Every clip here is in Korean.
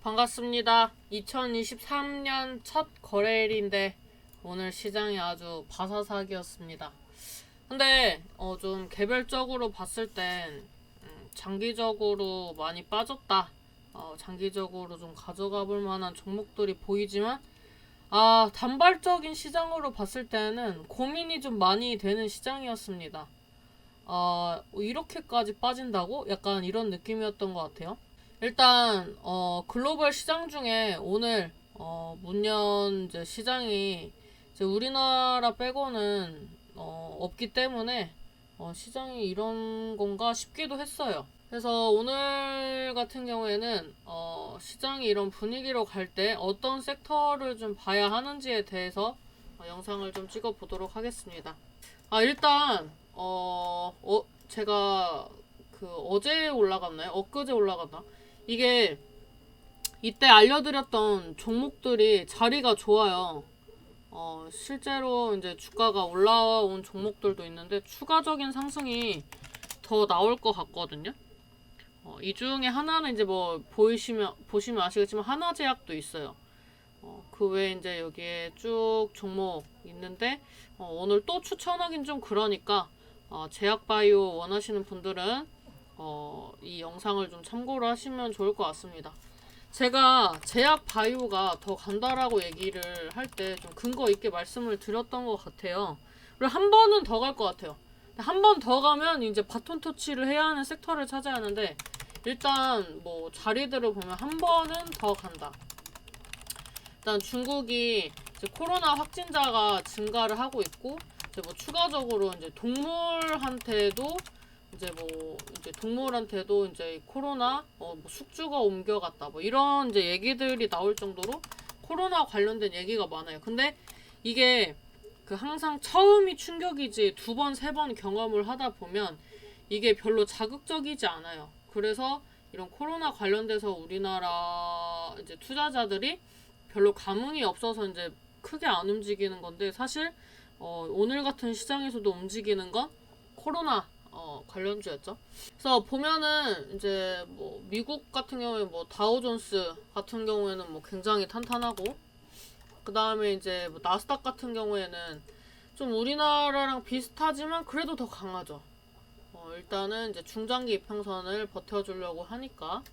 반갑습니다. 2023년 첫 거래일인데 오늘 시장이 아주 바사삭이었습니다. 근데 좀 개별적으로 봤을 땐 장기적으로 많이 빠졌다. 장기적으로 좀 가져가 볼 만한 종목들이 보이지만 단발적인 시장으로 봤을 때는 고민이 좀 많이 되는 시장이었습니다. 이렇게까지 빠진다고? 약간 이런 느낌이었던 것 같아요. 일단 글로벌 시장 중에 오늘 문연 이제 시장이 이제 우리나라 빼고는 없기 때문에 시장이 이런 건가 싶기도 했어요. 그래서 오늘 같은 경우에는 시장이 이런 분위기로 갈 때 어떤 섹터를 좀 봐야 하는지에 대해서 영상을 좀 찍어 보도록 하겠습니다. 일단 제가 어제 올라갔나요? 엊그제 올라갔나? 이게 이때 알려드렸던 종목들이 자리가 좋아요. 실제로 이제 주가가 올라온 종목들도 있는데 추가적인 상승이 더 나올 것 같거든요. 이 중에 하나는 이제 뭐 보시면 아시겠지만 하나제약도 있어요. 그 외에 이제 여기에 쭉 종목 있는데 오늘 또 추천하긴 좀 그러니까 제약바이오 원하시는 분들은 이 영상을 좀 참고로 하시면 좋을 것 같습니다. 제가 제약바이오가 더 간다라고 얘기를 할 때 좀 근거 있게 말씀을 드렸던 것 같아요. 그리고 한 번은 더 갈 것 같아요. 한 번 더 가면 이제 바톤 터치를 해야 하는 섹터를 찾아야 하는데 일단 뭐 자리들을 보면 한 번은 더 간다. 일단 중국이 이제 코로나 확진자가 증가를 하고 있고 이제 뭐 추가적으로 이제 동물한테도 이제 코로나 뭐 숙주가 옮겨갔다 뭐 이런 이제 얘기들이 나올 정도로 코로나 관련된 얘기가 많아요. 근데 이게 항상 처음이 충격이지 두 번, 세 번 경험을 하다 보면 이게 별로 자극적이지 않아요. 그래서 이런 코로나 관련돼서 우리나라 이제 투자자들이 별로 감흥이 없어서 이제 크게 안 움직이는 건데 사실 오늘 같은 시장에서도 움직이는 건 코로나 관련주였죠. 그래서 보면은 이제 뭐 미국 같은 경우에 뭐 다우존스 같은 경우에는 뭐 굉장히 탄탄하고 그 다음에 이제 뭐 나스닥 같은 경우에는 좀 우리나라랑 비슷하지만 그래도 더 강하죠. 일단은 이제 중장기 이평선을 버텨주려고 하니까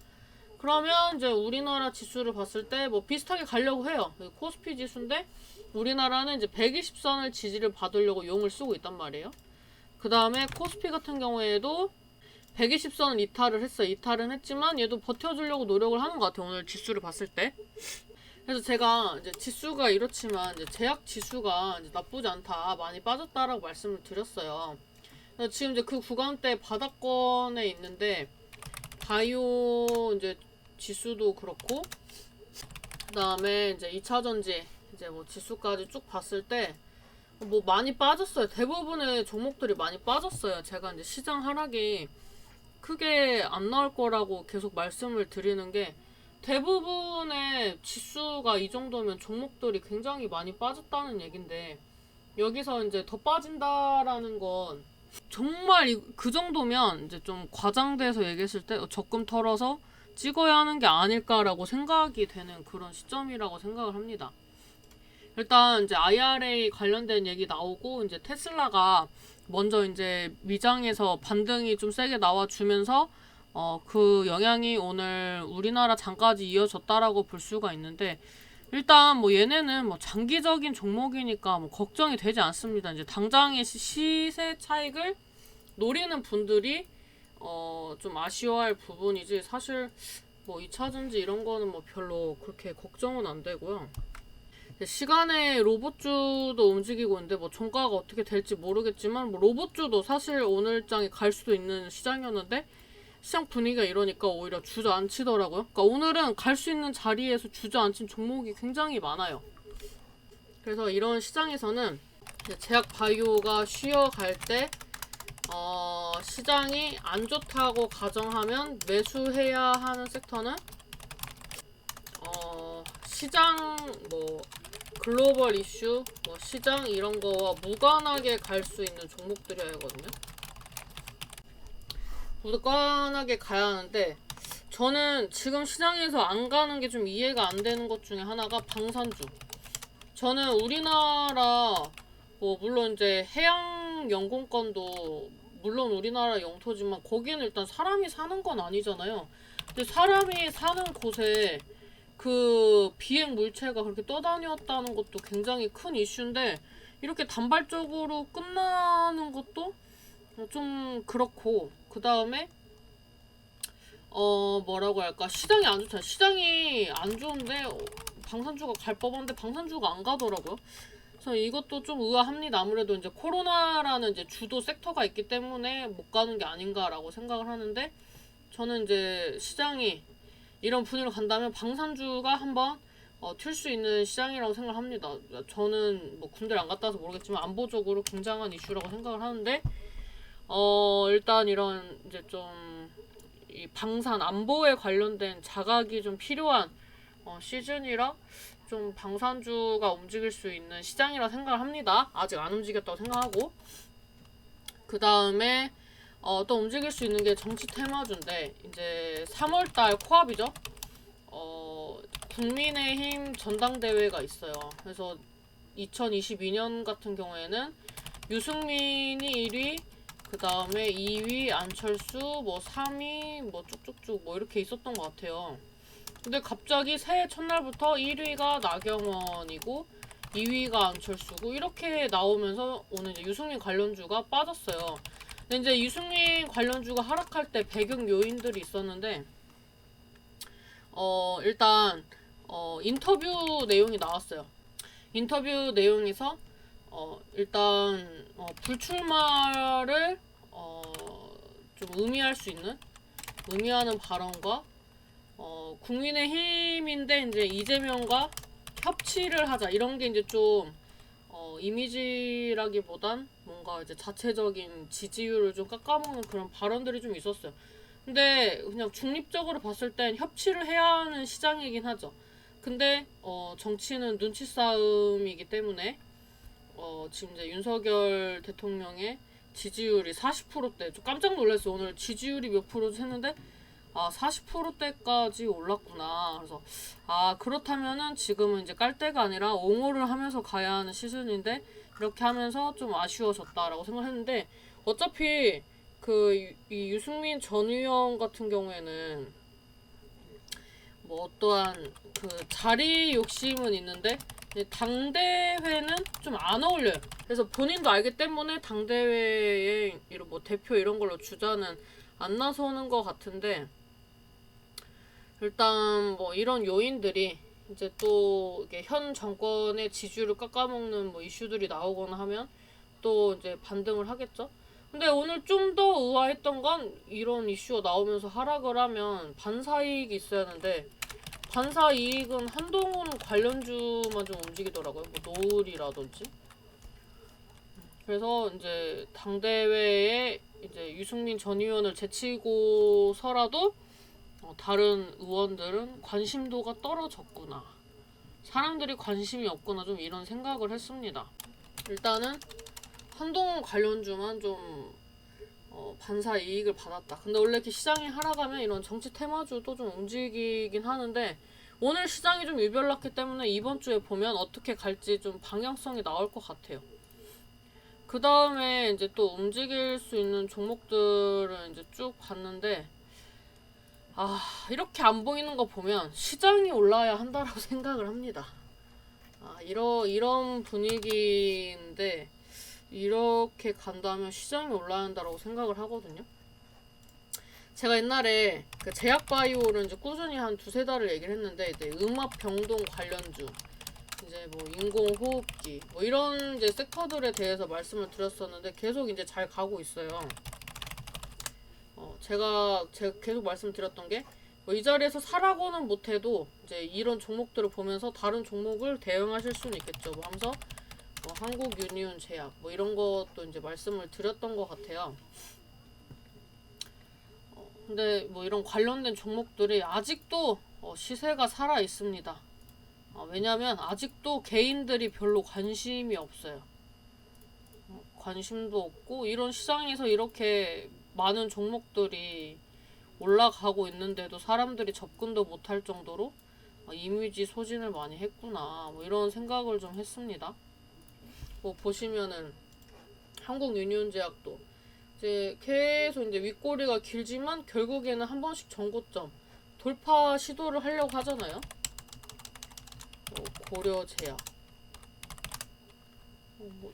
그러면 이제 우리나라 지수를 봤을 때 뭐 비슷하게 가려고 해요. 코스피 지수인데 우리나라는 이제 120선을 지지를 받으려고 용을 쓰고 있단 말이에요. 그 다음에 코스피 같은 경우에도 120선을 이탈을 했어요. 이탈은 했지만 얘도 버텨주려고 노력을 하는 것 같아요. 오늘 지수를 봤을 때. 그래서 제가 이제 지수가 이렇지만 이제 제약 지수가 이제 나쁘지 않다, 많이 빠졌다라고 말씀을 드렸어요. 그래서 지금 이제 그 구간대 바닥권에 있는데 바이오 이제 지수도 그렇고 그 다음에 이제 2차전지 이제 뭐 지수까지 쭉 봤을 때 뭐 많이 빠졌어요. 대부분의 종목들이 많이 빠졌어요. 제가 이제 시장 하락이 크게 안 나올 거라고 계속 말씀을 드리는 게 대부분의 지수가 이 정도면 종목들이 굉장히 많이 빠졌다는 얘긴데 여기서 이제 더 빠진다라는 건 정말 그 정도면 이제 좀 과장돼서 얘기했을 때 적금 털어서 찍어야 하는 게 아닐까라고 생각이 되는 그런 시점이라고 생각을 합니다. 일단 이제 IRA 관련된 얘기 나오고 이제 테슬라가 먼저 이제 미장에서 반등이 좀 세게 나와주면서 그 영향이 오늘 우리나라 장까지 이어졌다라고 볼 수가 있는데 일단 뭐 얘네는 뭐 장기적인 종목이니까 뭐 걱정이 되지 않습니다. 이제 당장의 시세 차익을 노리는 분들이 좀 아쉬워할 부분이지 사실 뭐 2차전지 이런 거는 뭐 별로 그렇게 걱정은 안 되고요. 시간에 로봇주도 움직이고 있는데 뭐 종가가 어떻게 될지 모르겠지만 뭐 로봇주도 사실 오늘장에 갈 수도 있는 시장이었는데 시장 분위기가 이러니까 오히려 주저앉히더라고요. 그러니까 오늘은 갈 수 있는 자리에서 주저앉힌 종목이 굉장히 많아요. 그래서 이런 시장에서는 제약 바이오가 쉬어갈 때 시장이 안 좋다고 가정하면 매수해야 하는 섹터는 시장 뭐 글로벌 이슈 뭐 시장 이런 거와 무관하게 갈 수 있는 종목들이어야 하거든요. 무관하게 가야 하는데 저는 지금 시장에서 안 가는 게 좀 이해가 안 되는 것 중에 하나가 방산주. 저는 우리나라 뭐 물론 이제 해양 연공권도 물론 우리나라 영토지만 거기는 일단 사람이 사는 건 아니잖아요. 근데 사람이 사는 곳에 그 비행 물체가 그렇게 떠다녔다는 것도 굉장히 큰 이슈인데 이렇게 단발적으로 끝나는 것도 좀 그렇고, 그 다음에 뭐라고 할까, 시장이 안 좋잖아요. 시장이 안 좋은데 방산주가 갈 법한데 방산주가 안 가더라고요. 그래서 이것도 좀 의아합니다. 아무래도 이제 코로나라는 이제 주도 섹터가 있기 때문에 못 가는 게 아닌가라고 생각을 하는데, 저는 이제 시장이 이런 분위기로 간다면 방산주가 한번 튈 수 있는 시장이라고 생각합니다. 저는 뭐 군대를 안 갔다 와서 모르겠지만 안보적으로 굉장한 이슈라고 생각을 하는데, 일단 이런 이제 좀 이 방산 안보에 관련된 자각이 좀 필요한 시즌이라 좀 방산주가 움직일 수 있는 시장이라 생각을 합니다. 아직 안 움직였다고 생각하고, 그 다음에 또 움직일 수 있는 게 정치 테마주인데, 이제 3월달 코앞이죠. 국민의힘 전당대회가 있어요. 그래서 2022년 같은 경우에는 유승민이 1위, 그 다음에 2위 안철수, 뭐 3위, 뭐 쭉쭉쭉 뭐 이렇게 있었던 것 같아요. 근데 갑자기 새해 첫날부터 1위가 나경원이고 2위가 안철수고 이렇게 나오면서 오늘 이제 유승민 관련주가 빠졌어요. 근데 이제 유승민 관련주가 하락할 때 배경 요인들이 있었는데, 일단 인터뷰 내용이 나왔어요. 인터뷰 내용에서 일단 불출마를 좀 의미하는 발언과 국민의힘인데 이제 이재명과 협치를 하자 이런 게 이제 좀 이미지라기보단 뭔가 이제 자체적인 지지율을 좀 깎아먹는 그런 발언들이 좀 있었어요. 근데 그냥 중립적으로 봤을 땐 협치를 해야 하는 시장이긴 하죠. 근데 정치는 눈치 싸움이기 때문에 지금 이제 윤석열 대통령의 지지율이 40%대, 좀 깜짝 놀랐어요. 오늘 지지율이 몇 프로 했는데 40%대까지 올랐구나. 그래서 그렇다면은 지금은 이제 깔 때가 아니라 옹호를 하면서 가야 하는 시즌인데 이렇게 하면서 좀 아쉬워졌다라고 생각했는데, 어차피 이 유승민 전 의원 같은 경우에는 뭐 어떠한 그 자리 욕심은 있는데 당대회는 좀 안 어울려요. 그래서 본인도 알기 때문에 당대회에 이런 뭐 대표 이런 걸로 주자는 안 나서는 것 같은데, 일단 뭐 이런 요인들이 이제 또 이게 현 정권의 지지율을 깎아먹는 뭐 이슈들이 나오거나 하면 또 이제 반등을 하겠죠. 근데 오늘 좀 더 의아했던 건 이런 이슈가 나오면서 하락을 하면 반사이익이 있어야 하는데 반사이익은 한동훈 관련주만 좀 움직이더라고요. 뭐 노을이라든지. 그래서 이제 당대회에 이제 유승민 전 의원을 제치고서라도 다른 의원들은 관심도가 떨어졌구나, 사람들이 관심이 없구나, 좀 이런 생각을 했습니다. 일단은 한동훈 관련주만 좀 반사 이익을 받았다. 근데 원래 이렇게 시장이 하락하면 이런 정치 테마주도 좀 움직이긴 하는데 오늘 시장이 좀 유별났기 때문에 이번 주에 보면 어떻게 갈지 좀 방향성이 나올 것 같아요. 그 다음에 이제 또 움직일 수 있는 종목들은 이제 쭉 봤는데, 이렇게 안 보이는 거 보면 시장이 올라야 한다라고 생각을 합니다. 이런 분위기인데 이렇게 간다면 시장이 올라야 한다라고 생각을 하거든요. 제가 옛날에 그 제약바이오를 이제 꾸준히 한 두세 달을 얘기를 했는데, 이제 음압병동 관련주, 이제 뭐 인공호흡기 뭐 이런 이제 섹터들에 대해서 말씀을 드렸었는데 계속 이제 잘 가고 있어요. 제가 계속 말씀드렸던 게 뭐 이 자리에서 사라고는 못해도 이제 이런 종목들을 보면서 다른 종목을 대응하실 수는 있겠죠. 뭐 하면서 뭐 한국유니온 제약 뭐 이런 것도 이제 말씀을 드렸던 것 같아요. 근데 뭐 이런 관련된 종목들이 아직도 시세가 살아 있습니다. 왜냐면 아직도 개인들이 별로 관심이 없어요. 관심도 없고 이런 시장에서 이렇게 많은 종목들이 올라가고 있는데도 사람들이 접근도 못할 정도로 이미지 소진을 많이 했구나. 뭐 이런 생각을 좀 했습니다. 뭐 보시면은 한국유니온제약도 이제 계속 이제 윗꼬리가 길지만 결국에는 한 번씩 전고점 돌파 시도를 하려고 하잖아요. 고려제약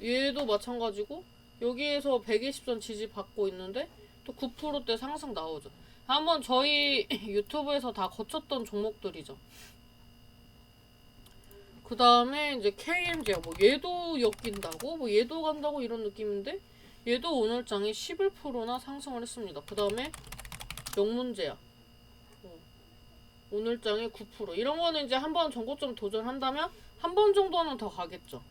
얘도 마찬가지고 여기에서 120선 지지 받고 있는데 또 9%대 상승 나오죠. 한번 저희 유튜브에서 다 거쳤던 종목들이죠. 그 다음에 이제 KM제약 뭐 얘도 엮인다고 뭐 얘도 간다고 이런 느낌인데 얘도 오늘 장에 11%나 상승을 했습니다. 그 다음에 영문제약 오늘 장에 9% 이런 거는 이제 한번 전고점 도전한다면 한 번 정도는 더 가겠죠.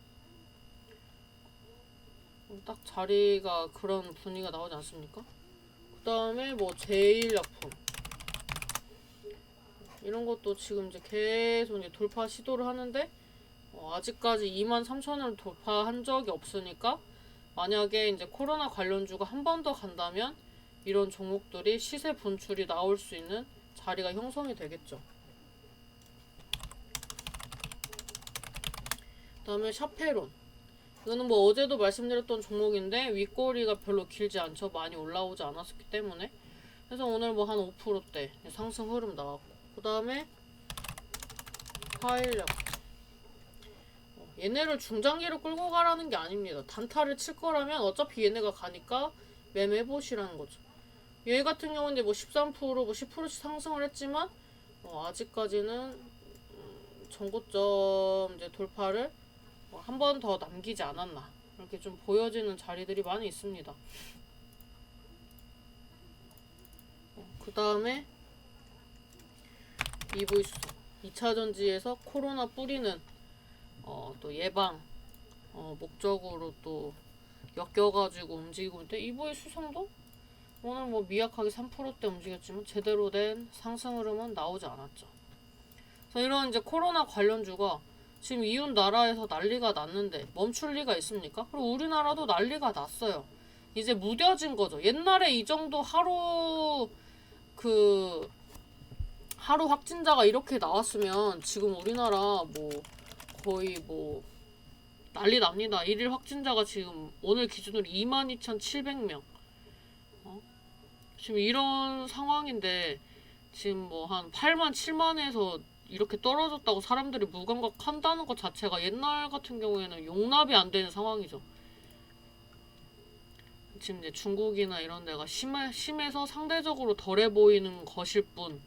딱 자리가 그런 분위기가 나오지 않습니까? 그 다음에 뭐 제일약품 이런 것도 지금 이제 계속 이제 돌파 시도를 하는데 아직까지 23,000원을 돌파한 적이 없으니까 만약에 이제 코로나 관련주가 한 번 더 간다면 이런 종목들이 시세 분출이 나올 수 있는 자리가 형성이 되겠죠. 그 다음에 샤페론 이거는 뭐 어제도 말씀드렸던 종목인데 윗꼬리가 별로 길지 않죠. 많이 올라오지 않았기 때문에. 그래서 오늘 뭐 한 5%대 상승 흐름 나왔고 그 다음에 화일약 얘네를 중장기로 끌고 가라는 게 아닙니다. 단타를 칠 거라면 어차피 얘네가 가니까 매매해보시라는 거죠. 얘 같은 경우는 뭐 13%, 뭐 10%씩 상승을 했지만 아직까지는 전고점 이제 돌파를 한 번 더 남기지 않았나 이렇게 좀 보여지는 자리들이 많이 있습니다. 그 다음에 EV수소 2차전지에서 코로나 뿌리는 또 예방 목적으로 또 엮여가지고 움직이고 있는데 EV수소도 오늘 뭐 미약하게 3%대 움직였지만 제대로 된 상승 흐름은 나오지 않았죠. 그래서 이런 이제 코로나 관련주가 지금 이웃 나라에서 난리가 났는데 멈출 리가 있습니까? 그리고 우리나라도 난리가 났어요. 이제 무뎌진 거죠. 옛날에 이 정도 하루 확진자가 이렇게 나왔으면 지금 우리나라 뭐 거의 뭐 난리 납니다. 1일 확진자가 지금 오늘 기준으로 22,700명. 지금 이런 상황인데 지금 뭐 한 8만 7만에서 이렇게 떨어졌다고 사람들이 무감각한다는 것 자체가 옛날 같은 경우에는 용납이 안 되는 상황이죠. 지금 이제 중국이나 이런 데가 심해서 상대적으로 덜해 보이는 것일 뿐.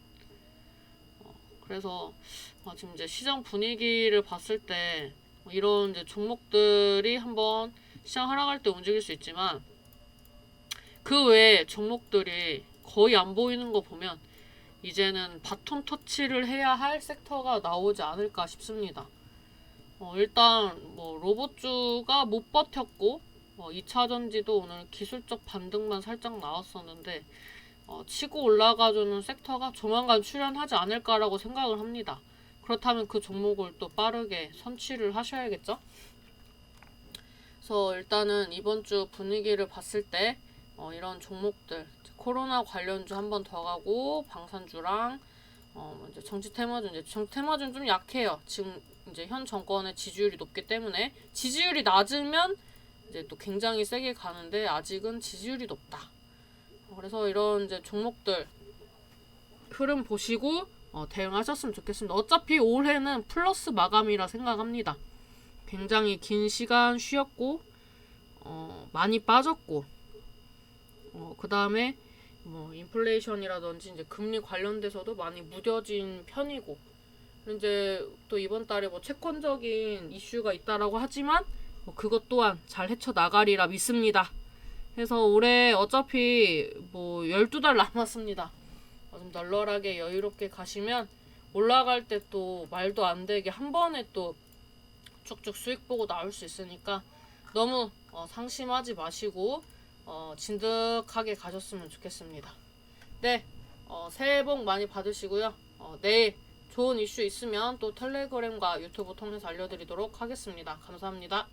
그래서 지금 이제 시장 분위기를 봤을 때 이런 이제 종목들이 한번 시장 하락할 때 움직일 수 있지만 그 외에 종목들이 거의 안 보이는 거 보면 이제는 바톤 터치를 해야 할 섹터가 나오지 않을까 싶습니다. 일단 뭐 로봇주가 못 버텼고 2차전지도 오늘 기술적 반등만 살짝 나왔었는데 치고 올라가주는 섹터가 조만간 출현하지 않을까라고 생각을 합니다. 그렇다면 그 종목을 또 빠르게 선취를 하셔야겠죠? 그래서 일단은 이번 주 분위기를 봤을 때 이런 종목들 코로나 관련주 한 번 더 가고 방산주랑 이제 정치 테마주 이제 정치 테마주는 좀 약해요. 지금 이제 현 정권의 지지율이 높기 때문에 지지율이 낮으면 이제 또 굉장히 세게 가는데 아직은 지지율이 높다. 그래서 이런 이제 종목들 흐름 보시고 대응하셨으면 좋겠습니다. 어차피 올해는 플러스 마감이라 생각합니다. 굉장히 긴 시간 쉬었고 많이 빠졌고 그 다음에 뭐 인플레이션이라든지 이제 금리 관련돼서도 많이 무뎌진 편이고 이제 또 이번 달에 뭐 채권적인 이슈가 있다라고 하지만 그것 또한 잘 헤쳐나가리라 믿습니다. 그래서 올해 어차피 뭐 12달 남았습니다. 좀 널널하게 여유롭게 가시면 올라갈 때 또 말도 안 되게 한 번에 또 쭉쭉 수익 보고 나올 수 있으니까 너무 상심하지 마시고 진득하게 가셨으면 좋겠습니다. 네, 새해 복 많이 받으시고요. 내일 좋은 이슈 있으면 또 텔레그램과 유튜브 통해서 알려드리도록 하겠습니다. 감사합니다.